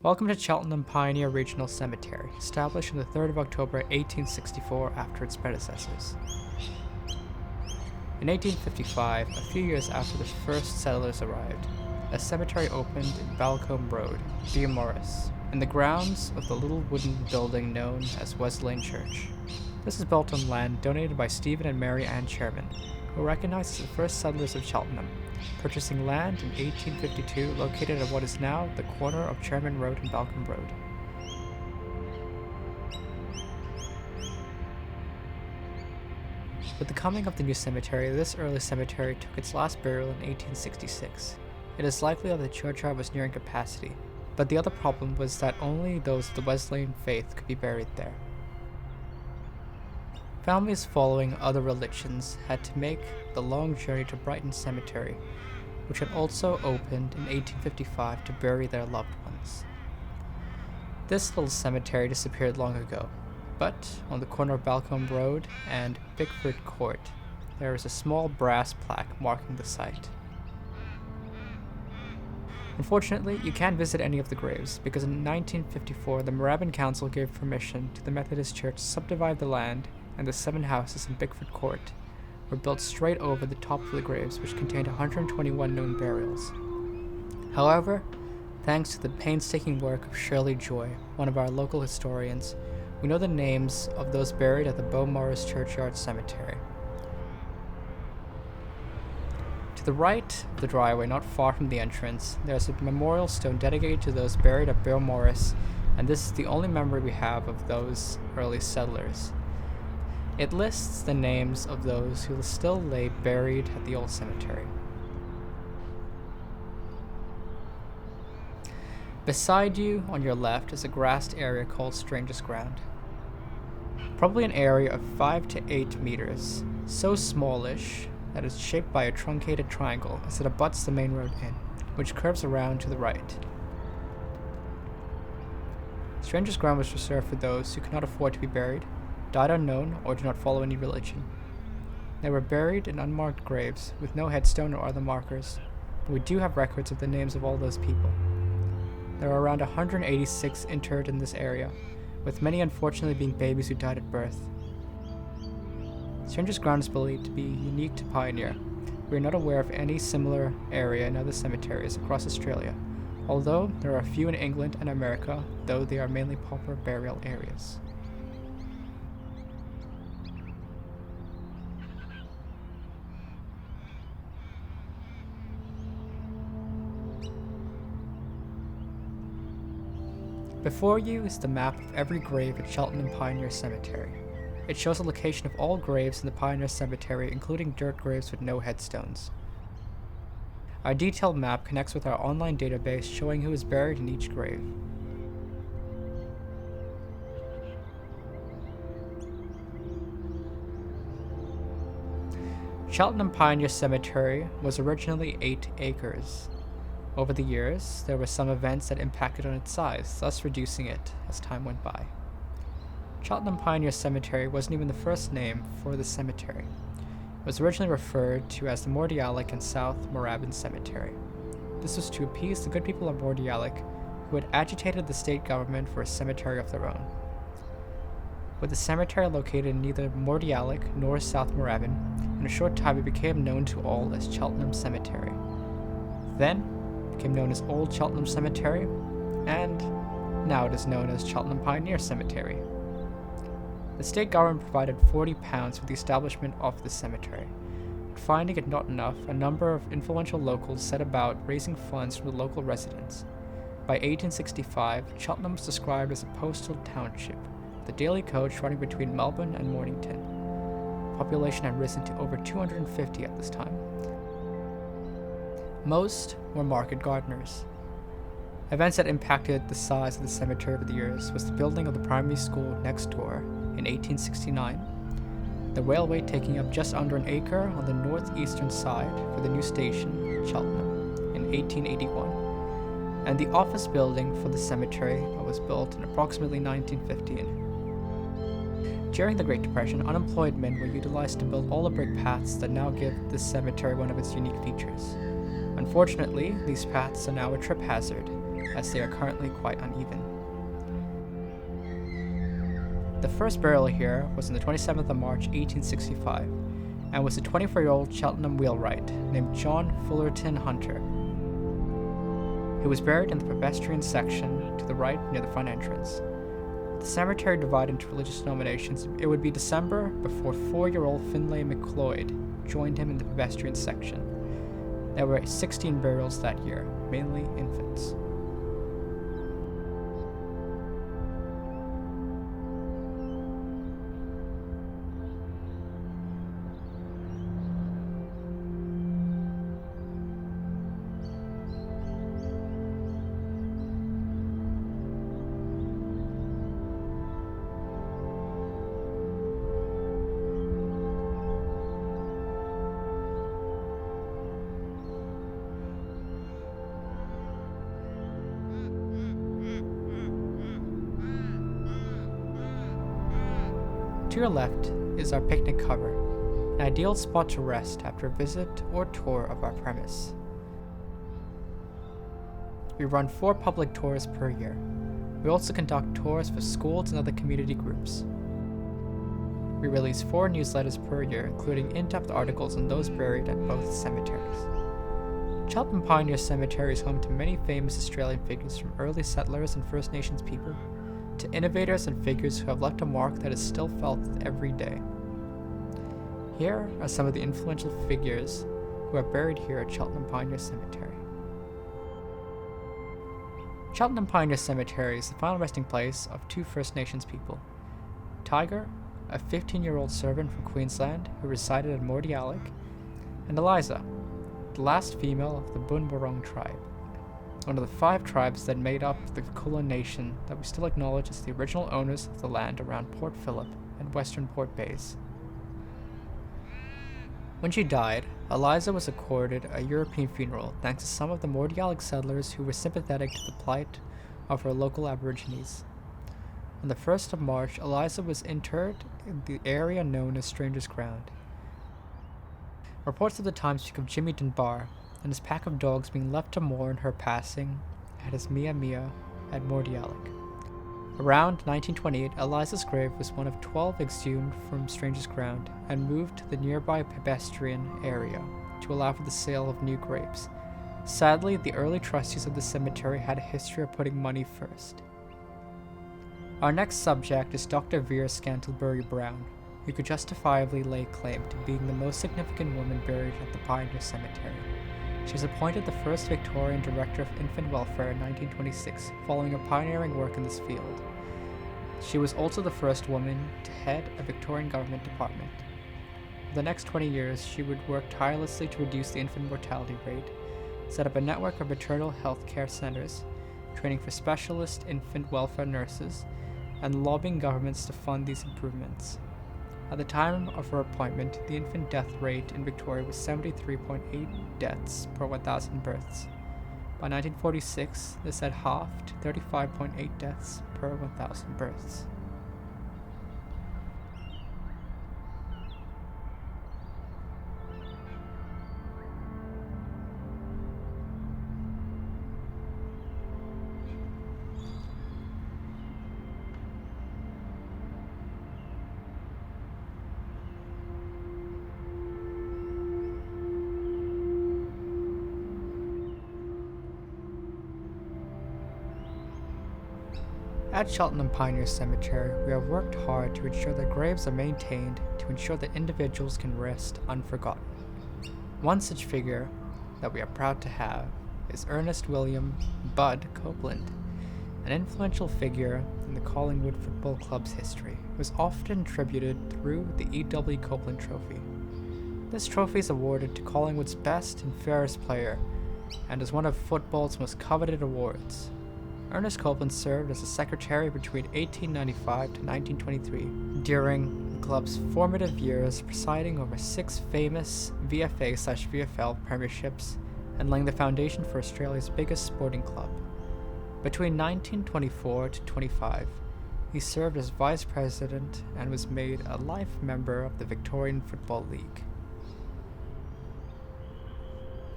Welcome to Cheltenham Pioneer Regional Cemetery, established on the 3rd of October 1864 after its predecessors. In 1855, a few years after the first settlers arrived, a cemetery opened in Balcombe Road, Beaumaris, in the grounds of the little wooden building known as Wesleyan Church. This is built on land donated by Stephen and Mary Ann Chairman, who were recognized as the first settlers of Cheltenham, purchasing land in 1852 located at what is now the corner of Chairman Road and Balcombe Road. With the coming of the new cemetery, this early cemetery took its last burial in 1866. It is likely that the churchyard was nearing capacity, but the other problem was that only those of the Wesleyan faith could be buried there. Families following other religions had to make the long journey to Brighton Cemetery, which had also opened in 1855 to bury their loved ones. This little cemetery disappeared long ago, but on the corner of Balcombe Road and Bickford Court, there is a small brass plaque marking the site. Unfortunately, you can't visit any of the graves because in 1954 the Moorabbin Council gave permission to the Methodist Church to subdivide the land, and the 7 houses in Bickford Court were built straight over the top of the graves, which contained 121 known burials. However, thanks to the painstaking work of Shirley Joy, one of our local historians, we know the names of those buried at the Beaumaris Churchyard Cemetery. To the right of the driveway, not far from the entrance, there is a memorial stone dedicated to those buried at Beaumaris, and this is the only memory we have of those early settlers. It lists the names of those who still lay buried at the old cemetery. Beside you, on your left, is a grassed area called Stranger's Ground. Probably an area of 5 to 8 meters, so smallish that it's shaped by a truncated triangle as it abuts the main road in, which curves around to the right. Stranger's Ground was reserved for those who could not afford to be buried, died unknown, or do not follow any religion. They were buried in unmarked graves with no headstone or other markers, but we do have records of the names of all those people. There are around 186 interred in this area, with many unfortunately being babies who died at birth. Stranger's Ground is believed to be unique to Pioneer. We are not aware of any similar area in other cemeteries across Australia, although there are a few in England and America, though they are mainly pauper burial areas. Before you is the map of every grave at Cheltenham Pioneer Cemetery. It shows the location of all graves in the Pioneer Cemetery, including dirt graves with no headstones. Our detailed map connects with our online database showing who is buried in each grave. Cheltenham Pioneer Cemetery was originally 8 acres. Over the years, there were some events that impacted on its size, thus reducing it as time went by. Cheltenham Pioneer Cemetery wasn't even the first name for the cemetery. It was originally referred to as the Mordialloc and South Moorabbin Cemetery. This was to appease the good people of Mordialloc, who had agitated the state government for a cemetery of their own. With the cemetery located in neither Mordialloc nor South Moorabbin, in a short time it became known to all as Cheltenham Cemetery. Then, became known as Old Cheltenham Cemetery, and now it is known as Cheltenham Pioneer Cemetery. The state government provided £40 for the establishment of the cemetery. But finding it not enough, a number of influential locals set about raising funds from the local residents. By 1865, Cheltenham was described as a postal township, with a daily coach running between Melbourne and Mornington. The population had risen to over 250 at this time. Most were market gardeners. Events that impacted the size of the cemetery over the years was the building of the primary school next door in 1869, the railway taking up just under an acre on the northeastern side for the new station, Cheltenham, in 1881, and the office building for the cemetery that was built in approximately 1915. During the Great Depression, unemployed men were utilized to build all the brick paths that now give this cemetery one of its unique features. Unfortunately, these paths are now a trip hazard, as they are currently quite uneven. The first burial here was on the 27th of March 1865, and was a 24-year-old Cheltenham wheelwright named John Fullerton Hunter. He was buried in the pedestrian section to the right near the front entrance. The cemetery divided into religious denominations. It would be December before 4-year-old Finlay McLeod joined him in the pedestrian section. There were 16 burials that year, mainly infants. To your left is our picnic cover, an ideal spot to rest after a visit or tour of our premise. We run 4 public tours per year. We also conduct tours for schools and other community groups. We release 4 newsletters per year, including in-depth articles on those buried at both cemeteries. Cheltenham Pioneer Cemetery is home to many famous Australian figures, from early settlers and First Nations people to innovators and figures who have left a mark that is still felt every day. Here are some of the influential figures who are buried here at Cheltenham Pioneer Cemetery. Cheltenham Pioneer Cemetery is the final resting place of 2 First Nations people. Tiger, a 15-year-old servant from Queensland who resided at Mordialloc, and Eliza, the last female of the Bunburong tribe, one of the 5 tribes that made up the Kulin Nation that we still acknowledge as the original owners of the land around Port Phillip and western Port Bays. When she died, Eliza was accorded a European funeral thanks to some of the Mordialloc settlers who were sympathetic to the plight of her local Aborigines. On the 1st of March, Eliza was interred in the area known as Stranger's Ground. Reports of the time speak of Jimmy Dunbar and his pack of dogs being left to mourn her passing at his Mia Mia at Mordialloc. Around 1928, Eliza's grave was one of 12 exhumed from Stranger's Ground and moved to the nearby pedestrian area to allow for the sale of new graves. Sadly, the early trustees of the cemetery had a history of putting money first. Our next subject is Dr. Vera Scantlebury Brown, who could justifiably lay claim to being the most significant woman buried at the Pioneer Cemetery. She was appointed the first Victorian Director of Infant Welfare in 1926, following her pioneering work in this field. She was also the first woman to head a Victorian government department. For the next 20 years, she would work tirelessly to reduce the infant mortality rate, set up a network of maternal health care centers, training for specialist infant welfare nurses, and lobbying governments to fund these improvements. At the time of her appointment, the infant death rate in Victoria was 73.8 deaths per 1,000 births. By 1946, this had halved to 35.8 deaths per 1,000 births. At Cheltenham Pioneer Cemetery, we have worked hard to ensure that graves are maintained to ensure that individuals can rest unforgotten. One such figure that we are proud to have is Ernest William Bud Copeland, an influential figure in the Collingwood Football Club's history, who is often attributed through the E.W. Copeland Trophy. This trophy is awarded to Collingwood's best and fairest player, and is one of football's most coveted awards. Ernest Copeland served as a secretary between 1895 to 1923 during the club's formative years, presiding over 6 famous VFA/VFL premierships and laying the foundation for Australia's biggest sporting club. Between 1924 to 25, he served as vice president and was made a life member of the Victorian Football League.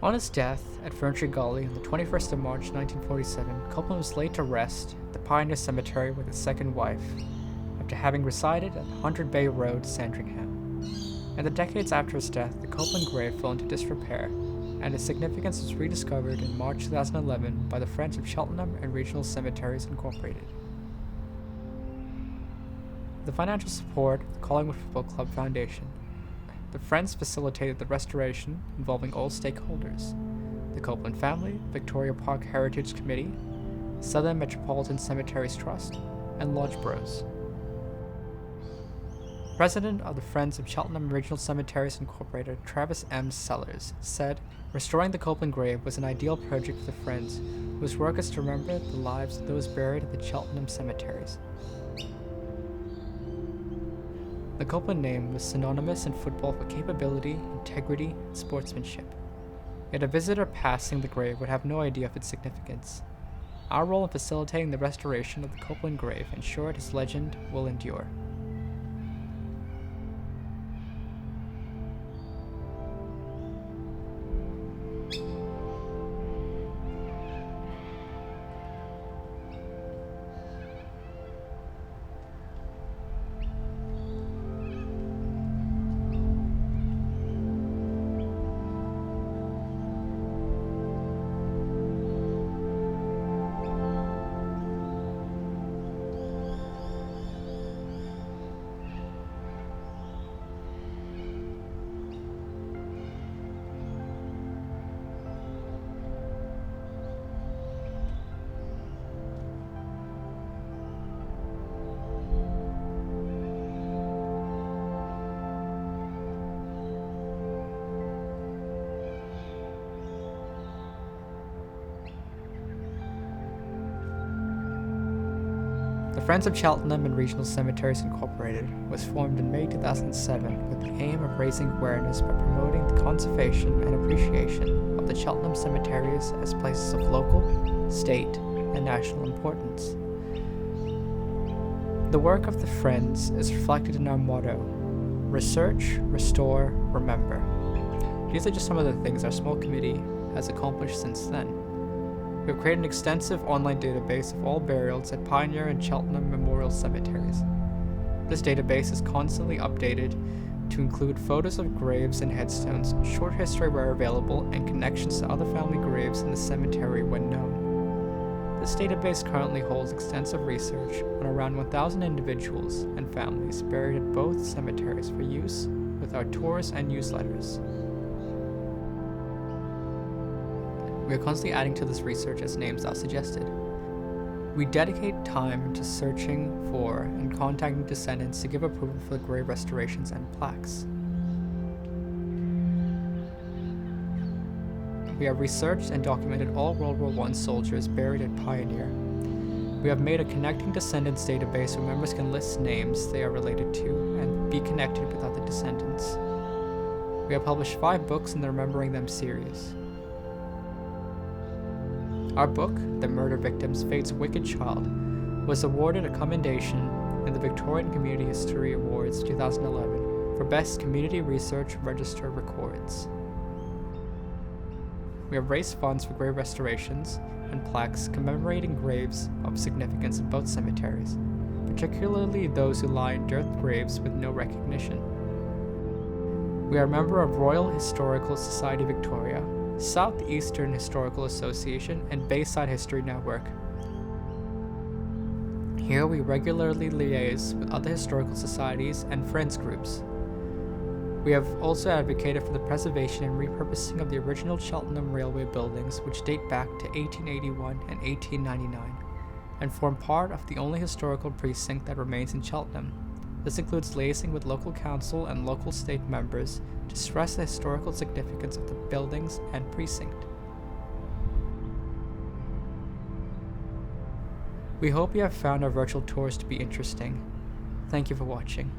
On his death at Ferntree Gully on the 21st of March 1947, Copeland was laid to rest at the Pioneer Cemetery with his second wife, after having resided at 100 Bay Road, Sandringham. In the decades after his death, the Copeland grave fell into disrepair, and its significance was rediscovered in March 2011 by the Friends of Cheltenham and Regional Cemeteries Incorporated. With the financial support of the Collingwood Football Club Foundation, the Friends facilitated the restoration involving all stakeholders: the Copeland family, Victoria Park Heritage Committee, Southern Metropolitan Cemeteries Trust, and Lodge Bros. President of the Friends of Cheltenham Regional Cemeteries Incorporated, Travis M. Sellers, said, "Restoring the Copeland grave was an ideal project for the Friends, whose work is to remember the lives of those buried at the Cheltenham cemeteries." The Copeland name was synonymous in football for capability, integrity, and sportsmanship. Yet a visitor passing the grave would have no idea of its significance. Our role in facilitating the restoration of the Copeland grave ensured his legend will endure. The Friends of Cheltenham and Regional Cemeteries Incorporated was formed in May 2007 with the aim of raising awareness by promoting the conservation and appreciation of the Cheltenham cemeteries as places of local, state, and national importance. The work of the Friends is reflected in our motto: research, restore, remember. These are just some of the things our small committee has accomplished since then. We have created an extensive online database of all burials at Pioneer and Cheltenham Memorial Cemeteries. This database is constantly updated to include photos of graves and headstones, short history where available, and connections to other family graves in the cemetery when known. This database currently holds extensive research on around 1,000 individuals and families buried at both cemeteries for use with our tours and newsletters. We are constantly adding to this research as names are suggested. We dedicate time to searching for and contacting descendants to give approval for the grave restorations and plaques. We have researched and documented all World War I soldiers buried at Pioneer. We have made a connecting descendants database where members can list names they are related to and be connected with other descendants. We have published 5 books in the Remembering Them series. Our book, The Murder Victim's Fate's Wicked Child, was awarded a commendation in the Victorian Community History Awards 2011 for Best Community Research Register Records. We have raised funds for grave restorations and plaques commemorating graves of significance in both cemeteries, particularly those who lie in dirt graves with no recognition. We are a member of Royal Historical Society Victoria, Southeastern Historical Association, and Bayside History Network. Here we regularly liaise with other historical societies and friends groups. We have also advocated for the preservation and repurposing of the original Cheltenham Railway buildings, which date back to 1881 and 1899, and form part of the only historical precinct that remains in Cheltenham. This includes liaising with local council and local state members to stress the historical significance of the buildings and precinct. We hope you have found our virtual tours to be interesting. Thank you for watching.